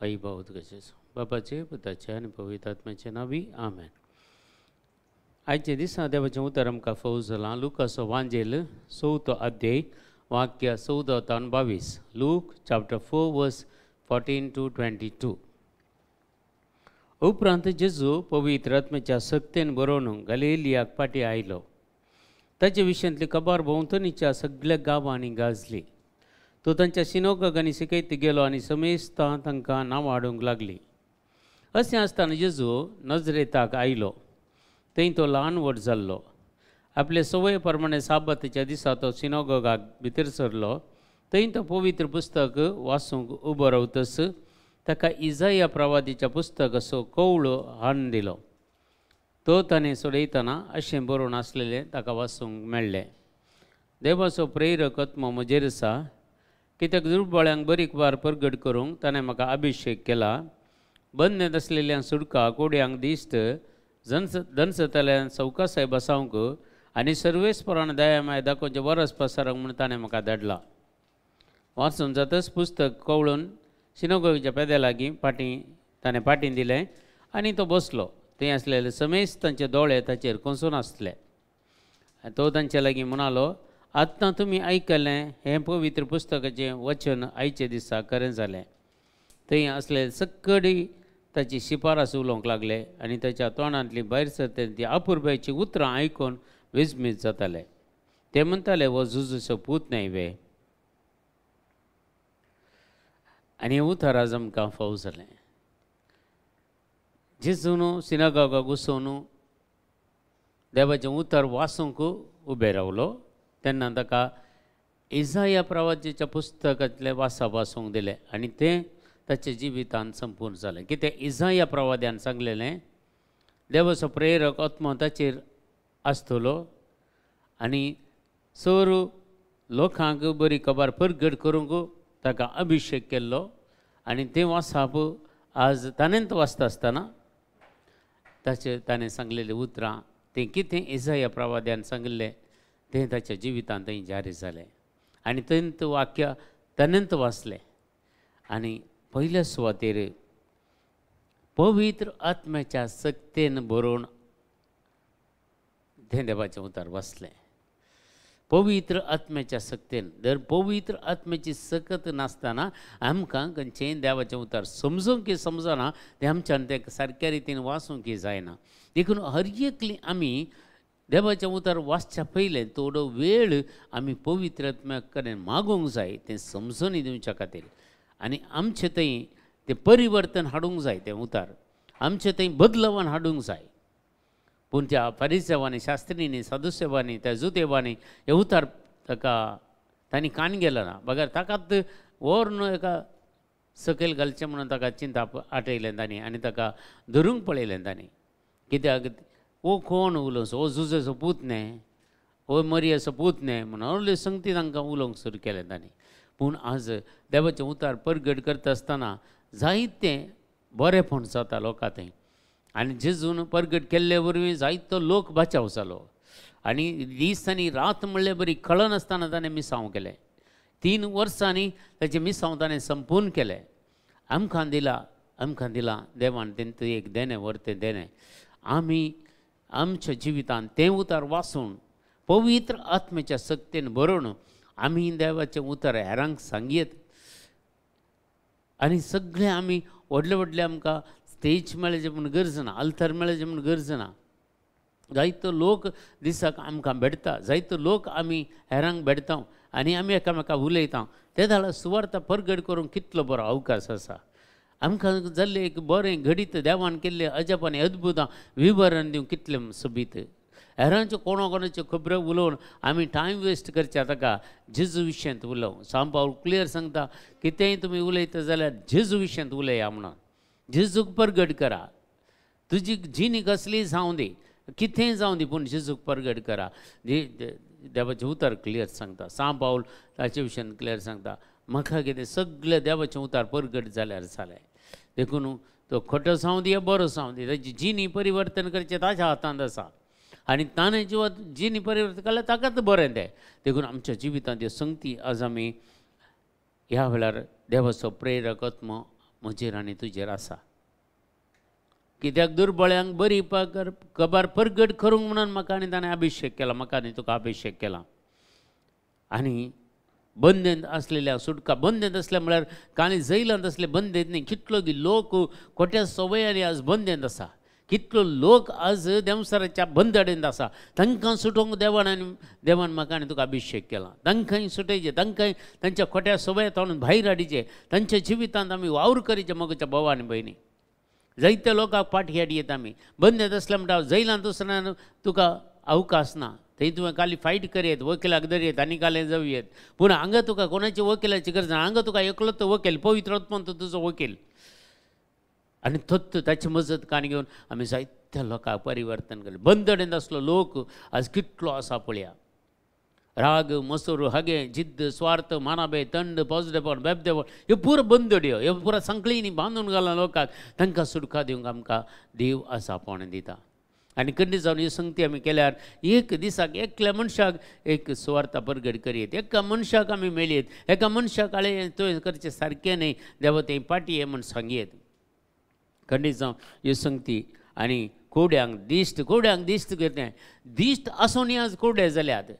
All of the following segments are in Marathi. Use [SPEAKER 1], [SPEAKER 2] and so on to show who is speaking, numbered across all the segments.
[SPEAKER 1] वैभव गजेचो बापाचे पुताचे आनी पवित्र आत्म्याचे नावी आमेन. आयचे दिसा देवाचें उतर आमकां फोव जालां. लुकाचो वांजेल 4 अध्याय वाक्य 14 ते 22. लूक चॅप्टर 4 वर्स 14 to 22. उपरांत जेजू पवित्र आत्म्याच्या सक्तेन बरोवन गलिलियाक फाटीं आयलो. ताचे विशयांतली खबर भोंवतणीच्या सगळ्या गांवांनी गाजली. तो तांच्या सिनोगांनी शिकयत गेलो आनी समेस्तां तांकां नांवां हाडूंक लागली. अशें आसतना जेजू नजरेताक आयलो. थंय तो ल्हान व्हड जाल्लो. आपले सवय प्रमाणे साबताच्या दिसा तो सिनोगाक भितर सरलो. थंय तो पवित्र पुस्तक वाचूंक उबो रावतस ताका इजाया प्रवादीच्या पुस्तकाचो कवळो हाडून दिलो. तो ताणें सोडयतना अशें बरोवन आसलेलें ताका वाचूंक मेळ्ळें. देवाचो प्रेरक आत्मो म्हजेर आसा, कित्याक दुर्बळ्यांक बरी खबर प्रगट करूंक ताणें म्हाका अभिशेक केला. बंद आसलेल्यांक सुटका, कोड्यांक दिश्ट, दनसतल्यांक सवकासाय बसावंक आनी सर्वेस्परान दयामाय दाखोवचें वरस पसरंक म्हूण ताणें म्हाका धाडला. वाचून जातच पुस्तक कवळून सिनोगाच्या पेद्या लागीं ताणें पाटीं दिलें आनी तो बसलो. थंय आसलेले समेस्त तांचे दोळे ताचेर कोंसून आसले. तो तांचे लागीं म्हणालो, आतां तुमी आयकलें हें पवित्र पुस्तकाचें वचन आयचे दिसा खरें जालें. थंय आसले सक्कडी ताची शिफारस उलोवंक लागले आनी ताच्या तोंडांतली भायर सरतली ती अपुरबायची उतरां आयकून विस्मीत जाताले. ते म्हणटाले, हो जुजूचो पूत न्हय. आनी हें उतर आज आमकां फावो जालें. जेजून सिनोगाक वचून देवाचें उतर वाचूंक उबे रावलो. तेन्ना ताका इजाया प्रवादीच्या पुस्तकांतलें वाचप वाचूंक दिलें आनी तें ताच्या जिवितांत संपूर्ण जालें. कित्याक इजाया प्रवाद्यान सांगलेलें, देवाचो प्रेरक आत्मो ताचेर आसतलो आनी सर लोकांक बरी खबर प्रगट करूंक ताका अभिशेक केल्लो. आनी तें वाचप आज ताणेंत वाचता आसतना ताणें सांगलेलीं उतरां तें कितें इजाया प्रवाद्यान सांगलें तें ताच्या जिवितांत थंय जारी जालें. आनी तेंत वाक्य ताणेंत वाचलें आनी पयल्या सुवातेर पवित्र आत्म्याच्या सक्तेन बरोवन तें देवाचें उतर वाचलें. पवित्र आत्म्याच्या सक्तेन. जर पवित्र आत्म्याची सकत नासतना आमकां खंयचेंय देवाचें उतर समजूंक समजना तें आमच्यान तें सारक्या रितीन वाचूंक जायना. देखून हर एकली आमी देवाचें उतर वाचच्या पयलें थोडो वेळ आमी पवित्र आत्म्या कडेन मागूंक जाय तें समजून दिवच्या खातीर. आनी आमचें थंय तें परिवर्तन हाडूंक जाय. तें उतर आमचें थंय बदलावन हाडूंक जाय. पूण त्या फरिसेवांनी, शास्त्रींनी, सदुसेवांनी, त्या जुदेवांनी हें उतर तांणी कान गेलो ना. बगर ताकाच व्हरून एका सकयल घालचें म्हणून ताका चिंता आटयलें तांणी आनी ताका धरूंक पळयलें तांणी. कित्याक ओ कोण उलोवंक, ओ जुजेचो पूत न्हय, ओ मरियाचो पूत न्हय म्हणून असल्यो संगती तांकां उलोवंक सुरू केलें तांणी. पूण आज देवाचें उतर प्रगट करता आसतना जायतें बरेंपण जाता लोकां थंय. आनी जेजून प्रगट केल्ले वरवीं जायतो लोक बचाव जालो. आनी दीस आनी रात म्हणल्यार बरी कळनासतना ताणें मिसांव केलें. 3 वर्सांनी ताचें मिसांव ताणें संपूर्ण केलें. आमकां दिलां देवान तेंत एक देणें व्हरतें देणें. आमी आमच्या जिवितांत तें उतर वाचून पवित्र आत्म्याच्या सक्तेन बरोवन आमी देवाचें उतर हेरांक सांगयत. आनी सगळें आमी व्हडले आमकां स्टेज मेळचें म्हूण गरज ना, आल्तर मेळचें म्हूण गरज ना. जायतो लोक दिसाक आमकां भेटता, जायतो लोक आमी हेरांक भेटता आनी आमी एकामेकाक उलयता. ते धाडा सुवार्ता प्रगट करूंक कितलो बरो अवकाश आसा. आमकां जाल्लें एक बरें घडीत देवान केल्लें अजब आनी अद्भुतां विवरण दिवंक कितलें सोबीत. हेरांच्यो कोणाच्यो खबरो उलोवन आमी टायम वेस्ट करचे ताका जेजू विशयांत उलोवं. सांत पावल क्लियर सांगता, कितेंय तुमी उलयता जाल्यार जेजू विशयांत उलया म्हणून. जेजूक प्रगट करा. तुजी जिणी कसलीय जावं दी, कितेंय जावं दी, पूण जेजूक प्रगट करा. देवाचें उतर क्लियर सांगता. सांत पावल ताचे विशयांत क्लियर सांगता, म्हाका कितें सगळें देवाचें उतर प्रगट जाल्यार जालें. देखून तो खोटो जावं दी या बरो जावं दी, ताची जिणी परिवर्तन करचें ताच्या हातांत आसा. आनी ताणें जिणी परिवर्तन केल्यार ताकाच बरें तें. देखून आमच्या जिवितांत ह्यो संगती आज आमी ह्या वेळार देवाचो प्रेरक आत्मो म्हजेर आनी तुजेर आसा. कित्याक दुर्बळ्यांक बरी खबर परगट करूंक म्हणून म्हाका आनी ताणें अभिशेक केला, म्हाका आनी तुका अभिशेक केला. आनी बंदेंत असलेल्या सुटका, बंदेंत असल्या म्हळ्यार कांय जैलांत असले बंदेंत न्ही, कितलो लोक खोट्या सवयांनी आज बंदेंत आसा, कितलो लोक आज देंवसाराच्या बंदडेंत आसा. तांकां सुटोवंक देवान म्हाका आनी तुका अभिशेक केला. तांकांय सुटयचे, तांकांय तांच्या खोट्या सवयांतून भायर हाडिचे, तांच्या जिवितांत आमी वावर करीचे. मोगाच्या भावा आनी भयणी, जायत्या लोकांक फाटी हाडयेत आमी. बंदेंत असल्या म्हणटा जैलांत असतना तुका अवकाश ना, थंय तुवें खाली फायट करीत, वकिलाक धरयेत आनी कालें जावयेत. पूण हांगा तुका कोणाची वकिलाची गरज ना, हांगा तुका एकलो तो वकील, पवित्र आत्मा तो तुजो वकील. आनी तोच ताची मजत कान घेवन आमी जायत्या लोकांक परिवर्तन केलें. बंदडेंत असलो लोक आज कितलो आसा पळया. राग, मसूर, हगे, जिद्द, स्वार्थ, मानाबे, तंड, पॉजिटिव्ह, बेबदेवण, ह्यो पुरो बंदड्यो, ह्यो पुरो सांकळींनी बांदून घाला लोकांक. तांकां सुटका दिवंक आमकां देव आसापण दिता. आनी खंडी जावन ह्यो संगती आमी केल्यार एक दिसाक एकल्या मनशाक एक सुवार्ता परगट करीत, एका मनशाक आमी मेळयत, एका मनशाक आळे तुवें करचें सारकें न्ही, देवा तें पाटी हे म्हण सांगयत. खंडी जावन ह्यो संगती आनी कोड्यांक दिश्ट करतें. दिश्ट आसून आज कोडे जाल्यात.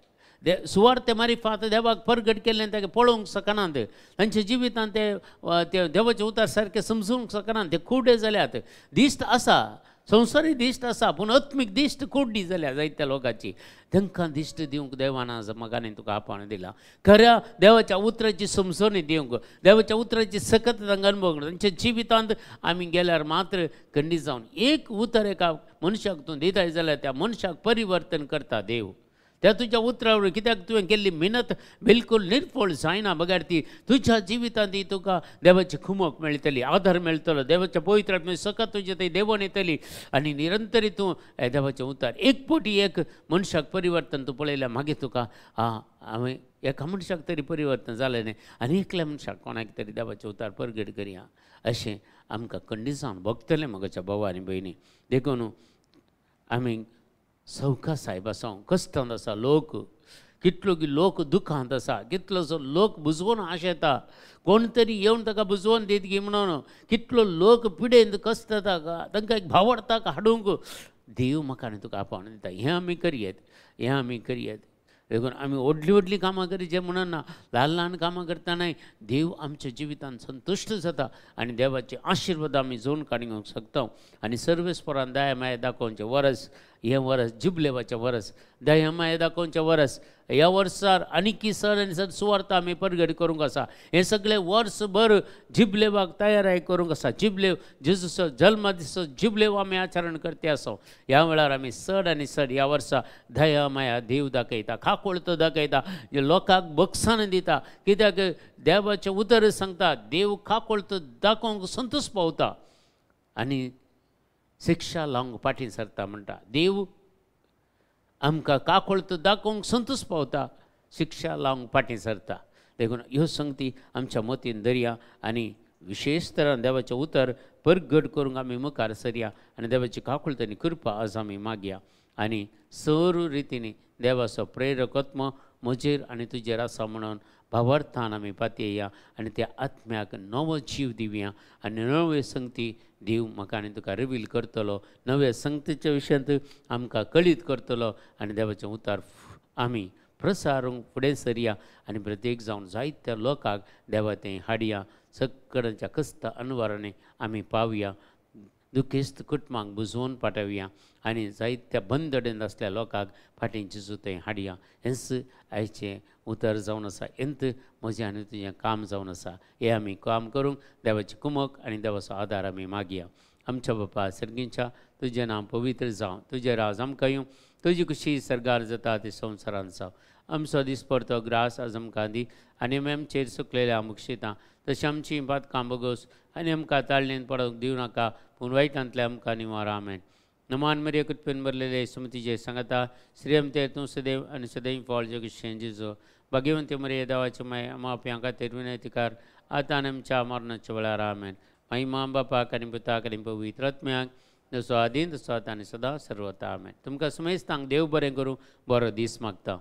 [SPEAKER 1] सुवार्थ मारिफात देवाक परगट केल्लें ताका पळोवंक शकनात, तांच्या जिवितांत ते देवाचे उतार सारके समजूंक शकनात, ते कुडे जाल्यात. दिश्ट आसा, संवसारी दिश्ट आसा, पूण आत्मीक दिश्ट कुड्डी जाल्या जायत्या लोकांची. तांकां दिश्ट दिवंक देवान आज म्हाका आनी तुका आपण दिला. खऱ्या देवाच्या उतराची समजणी दिवंक, देवाच्या उतराची सकत तांकां अनुभव करता. तांच्या जिवितांत आमी गेल्यार मात्र खंडीत जावन एक उतर एका मनशाक तूं दिताय जाल्यार त्या मनशाक परिवर्तन करता देव. त्या तुज्या उतरावर कित्याक तुवें केल्ली मेहनत बिलकुल निर्फळ जायना. बगार ती तुज्या जिवितांत तुका देवाची खुमक मेळटली, आधार मेळटलो, देवाच्या पवित्र आत्म्याची सकत तुजे थंय देवण येतली. आनी निरंतरी तूं देवाचे उतार एक पोटी एक मनशाक परिवर्तन तूं पळयल्यार मागीर तुका हांवें एका मनशाक तरी परिवर्तन जालें न्ही, आनी एकल्या मनशाक कोणाक तरी देवाचे उतार परगट करया अशें आमकां खंडीत जावन भोगतलें. म्हज्या भावा आनी भयणी, देखून आमी सवका साहेब आसा, कश्टांत आसा लोक, कितलो लोक दुखांत आसा, कितलोसो लोक बुजवून आशेता, कोण तरी येवन ताका बुजवून दीत गी म्हणून. कितलो लोक पिडेंत कश्ट जाता, तांकां एक भावडताक हाडूंक देव म्हाका आनी तुका आपण दिता. हें आमी करयत. देखून आमी व्हडलीं कामां करीचे म्हणून ना, ल्हान कामां करतानाय देव आमच्या जिवितांत संतुश्ट जाता आनी देवाचे आशिर्वाद आमी जोडून काडूंक शकता. आनी सर्वेस्परान दया माया दाखोवचें वर्स, हें वर्स जिबलेवाचें वर्स, दया माया दाखोवचें वर्स. ह्या वर्सार आनीक सण आनी सण सुवार्ता आमी परगट करूंक आसा. हें सगळें वर्सभर जिबलेवाक तयारी करूंक आसा. जिबलेव जेजूचो जल्म दिसा जिबलेव आमी आचरण करते आसा. ह्या वेळार आमी सण आनी सण ह्या वर्सा दया माया देव दाखयता, खाकोळतो दाखयता, लोकांक बक्षान दिता. कित्याक देवाचें उतर सांगता देव खाकोळतो दाखोवंक संतोश पावता आनी शिक्षा लावंक फाटीं सरता म्हणटा. देव आमकां काकोळतो दाखोवंक संतोश पावता, शिक्षा लावंक फाटीं सरता. देखून ह्यो संगती आमच्या मतीन धरया आनी विशेश तरान देवाचें उतर परगट करूंक आमी मुखार सरया आनी देवाची काकुळतानी कृपा आज आमी मागया. आनी सर्व रितीनी देवाचो प्रेरक आत्मा म्हजेर आनी तुजेर आसा म्हणून भावार्थान आमी पातयया आनी त्या आत्म्याक नवो जीव दिवया आनी नवे संगती देव म्हाका आनी तुका रिवील करतलो, नव्या संगतीच्या विशयांत आमकां कळीत करतलो आनी देवाचें उतार आमी प्रसारूंक फुडें सरया आनी प्रत्येक जावन जायत्या लोकांक देवा तें हाडया. सगळ्यांच्या कश्ट अनवरांनी आमी पावया, दुखेस्त कुटुंबांक बुजवून पाठवया आनी जायत्या बंदडेंत आसल्या लोकांक फाटीं जेजू थंय हाडया. हेंच आयचें उतर जावन आसा. हेंत म्हजें आनी तुजें काम जावन आसा. हें आमी काम करूंक देवाची कुमक आनी देवाचो आदार आमी मागया. आमच्या बापा सर्गींच्या तुजें नांव पवित्र जावं, तुजें राज आमकां येवं, तुजी खुशी सरगार जाता ती संवसारांत जावं. आमचो दिसपरतो ग्रास आज आमकां दी आनी आमी आमचेर सुकलेल्या मुक्षितां तशें आमची पातकां बोगोस आनी आमकां ताळणेन पडोवंक दिवं नाका, पूण वायटांतले आमकां निवार. आमेन. नमान मरिया कुटपेन भरलेले सुमतीचे सांगता श्री आमते तूं सदैव आनी सदैव फळ जगशें जेजो भाग्यवंती मरिया देवाची माय आमा आपल्या खातीर विनंतिकार आतां आनी आमच्या मरणाच्या वेळार. आमेन. महिमा बापाक आनी पुताक आनी पवित्र आत्म्याक जसो आदीन तसो आतां आनी सदां सर्वता. आमेन. तुमकां समेस्तांक देव बरें करूं. बरो दीस मागता.